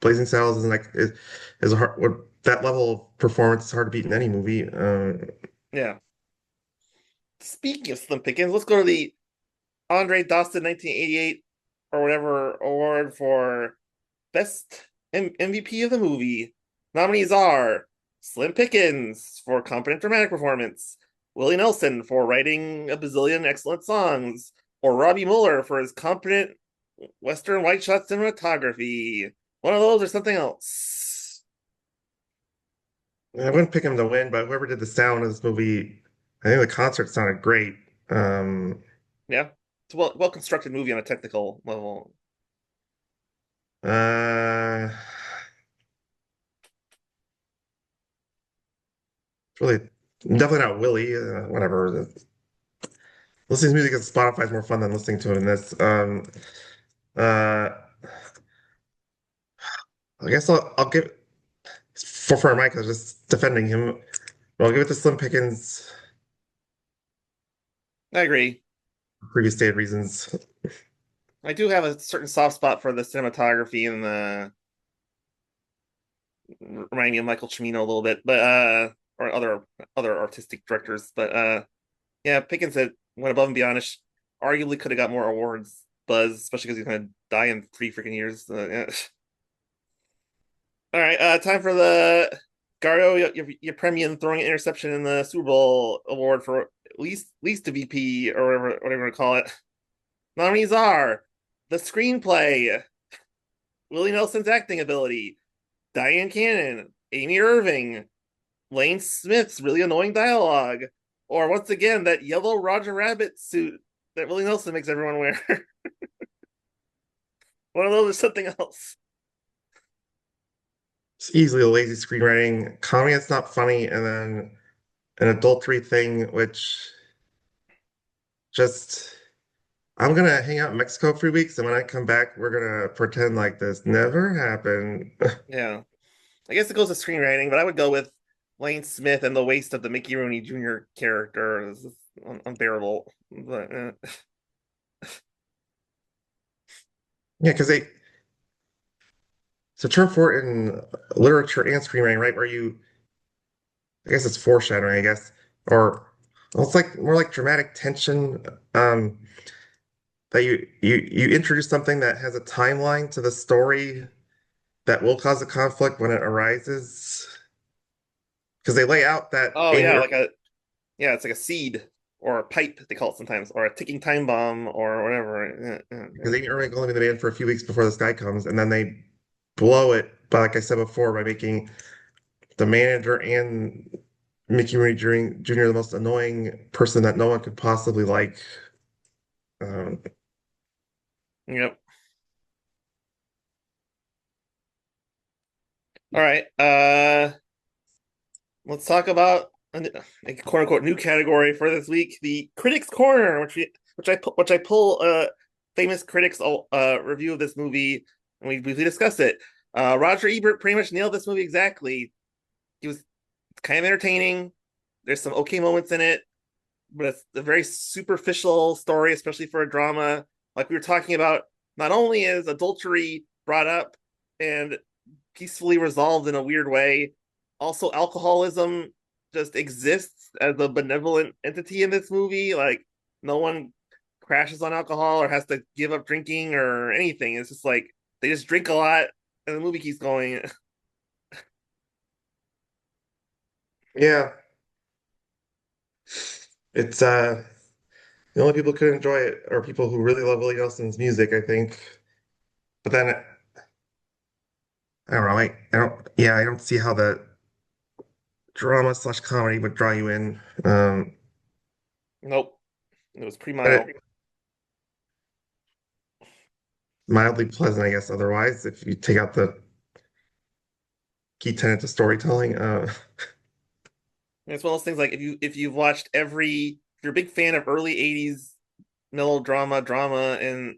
Blazing Saddles is a hard what that level of performance is hard to beat in any movie. Yeah. Speaking of Slim Pickens, let's go to the Andre Dawson 1988 or whatever award for best MVP of the movie. Nominees are Slim Pickens for competent dramatic performance, Willie Nelson for writing a bazillion excellent songs, or Robbie Mueller for his competent Western white shot cinematography. One of those or something else. I wouldn't pick him to win, but whoever did the sound of this movie, I think the concert sounded great. Um, Yeah, it's a well constructed movie on a technical level. uh, it's really definitely not Willie. Whatever. Listening to music on Spotify is more fun than listening to it in this. Uh, I guess I'll give for Mike. I was just defending him. But I'll give it to Slim Pickens. I agree. Previous stated reasons. I do have a certain soft spot for the cinematography and the remind me of Michael Cimino a little bit, but or other artistic directors. But yeah, Pickens had went above and beyond. Arguably could have got more awards buzz, especially because he's gonna die in 3 freaking years. Yeah. All right, time for the Gario your premium throwing an interception in the Super Bowl award for least a VP or whatever you want to call it. Nominees are the screenplay, Willie Nelson's acting ability, Diane Cannon, Amy Irving, Lane Smith's really annoying dialogue, or once again that yellow Roger Rabbit suit that Willie Nelson makes everyone wear. One of those or something else. It's easily a lazy screenwriting comedy that's not funny, and then an adultery thing, which just I'm gonna hang out in Mexico for 3 weeks, and when I come back, we're gonna pretend like this never happened. Yeah, I guess it goes to screenwriting, but I would go with Lane Smith and the waste of the Mickey Rooney Jr. character. This is unbearable. But, Yeah, because they it's a term for it in literature and screenwriting, right? Where I guess it's foreshadowing, I guess, or well, it's like more like dramatic tension. That you introduce something that has a timeline to the story that will cause a conflict when it arises. Because they lay out that oh Amy yeah, Irving, like a yeah, it's like a seed or a pipe they call it sometimes, or a ticking time bomb or whatever. because Amy Irving only been the band for a few weeks before this guy comes, and then they blow it. But like I said before, by making the manager and Mickey Rooney Jr. the most annoying person that no one could possibly like. Um, Yep. All right. Let's talk about a quote unquote new category for this week, the Critics Corner, which I pull famous critics review of this movie and we briefly discuss it. Roger Ebert pretty much nailed this movie exactly. He was kind of entertaining. There's some okay moments in it, but it's a very superficial story, especially for a drama. Like we were talking about, not only is adultery brought up and peacefully resolved in a weird way, also alcoholism just exists as a benevolent entity in this movie. Like no one crashes on alcohol or has to give up drinking or anything. It's just like they just drink a lot and the movie keeps going. yeah, it's the only people who could enjoy it are people who really love Willie Nelson's music, I think. But then I don't know. I don't. Yeah, I don't see how the drama slash comedy would draw you in. Nope, it was pretty But mild. mildly pleasant, I guess. Otherwise, if you take out the key tenet to storytelling, It's one of those things like if you've watched if you're a big fan of early '80s melodrama drama and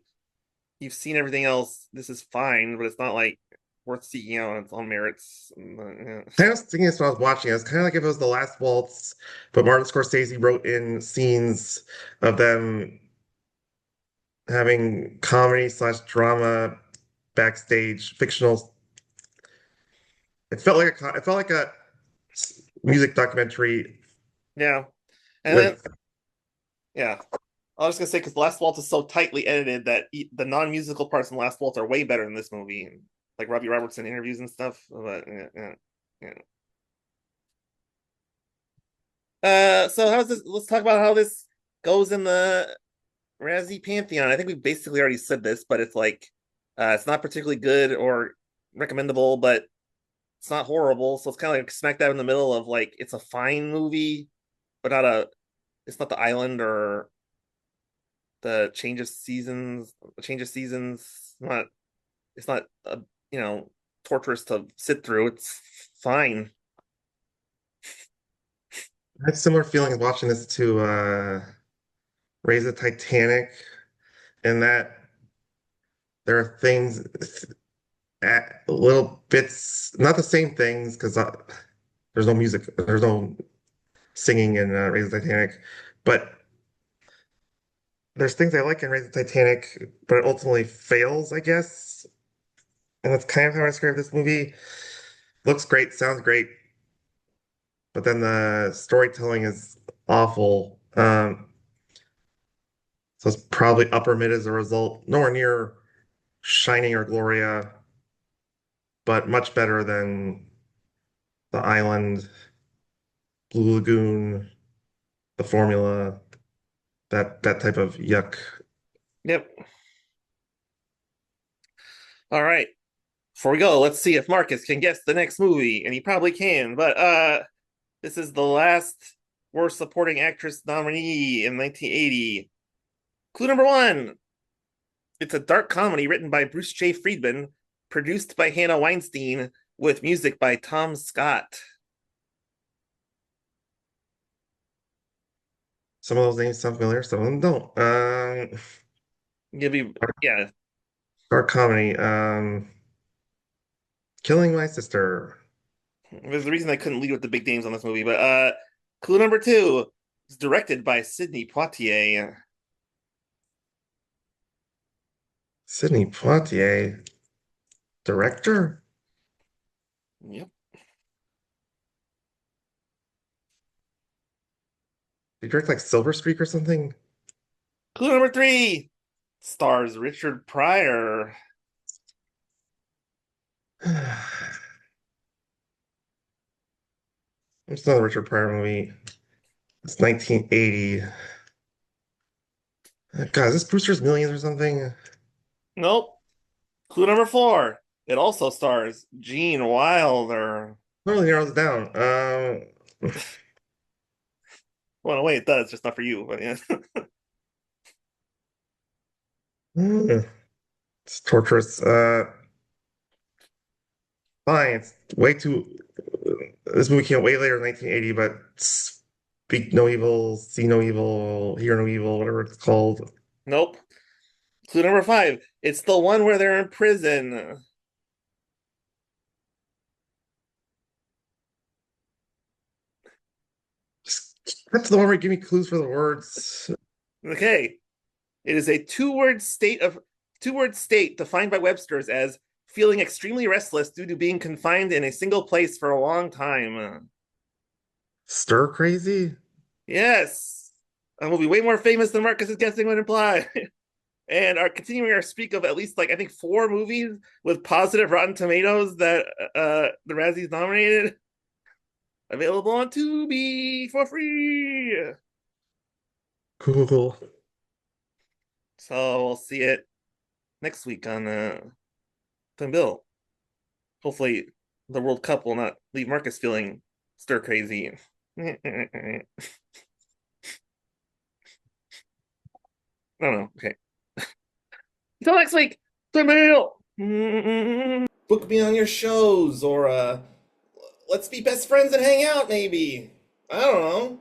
you've seen everything else, this is fine, but it's not like worth seeking out on its own merits. Yeah. I was thinking this when I was watching it. It's kind of like if it was the last waltz, but Martin Scorsese wrote in scenes of them having comedy slash drama backstage, fictional. It felt like a music documentary Yeah. And then with. yeah, I was just gonna say because Last Waltz is so tightly edited that the non-musical parts in Last Waltz are way better in this movie, like Robbie Robertson interviews and stuff. But yeah. So how's this? Let's talk about how this goes in the Razzie Pantheon. I think we basically already said this, but it's like it's not particularly good or recommendable, but it's not horrible. So it's kind of like smack dab in the middle of like it's a fine movie, but not a. It's not The Island or the Change of Seasons. Change of Seasons. Not. It's not you know torturous to sit through. It's fine. I had similar feelings watching this to Raise the Titanic, in that there are things, little bits, not the same things, because there's no music, there's no singing in Raise the Titanic, but there's things I like in Raise the Titanic, but it ultimately fails, I guess. And that's kind of how I describe this movie. Looks great, sounds great, but then the storytelling is awful. So it's probably upper mid as a result. Nowhere near Shining or Gloria, but much better than The Island, Blue Lagoon, The Formula, that type of yuck. Yep. All right. Before we go, let's see if Marcus can guess the next movie, and he probably can. But this is the last worst supporting actress nominee in 1980. Clue number one: it's a dark comedy written by Bruce J. Friedman, produced by Hannah Weinstein, with music by Tom Scott. Some of those names sound familiar, some of them don't. Give you, yeah. Dark comedy. Killing My Sister. There's a reason I couldn't lead with the big names on this movie, but clue number two: it's directed by Sidney Poitier. Sidney Poitier, director. Yep. Did he direct like Silver Streak or something? Clue number three: stars Richard Pryor. It's not a Richard Pryor movie. It's 1980. God, is this Brewster's Millions or something? Nope. Clue number four: it also stars Gene Wilder. Really narrows it down. Well, in a way, it does, just not for you. But yeah. It's torturous. Fine. It's way too. This movie came out way later in 1980, but Speak No Evil, See No Evil, Hear No Evil, whatever it's called. Nope. Clue number five: it's the one where they're in prison. That's the one where you give me clues for the words. Okay. It is a two-word state defined by Webster's as feeling extremely restless due to being confined in a single place for a long time. Stir Crazy? Yes. A movie way more famous than Marcus is guessing would imply. And are continuing our streak of at least like I think four movies with positive Rotten Tomatoes that the Razzies nominated. Available on Tubi for free. Cool. So we'll see it next week on Then Bill, hopefully the World Cup will not leave Marcus feeling stir crazy. I don't know. Okay. Until next week, Then Bill. Book me on your shows, or let's be best friends and hang out, maybe. I don't know.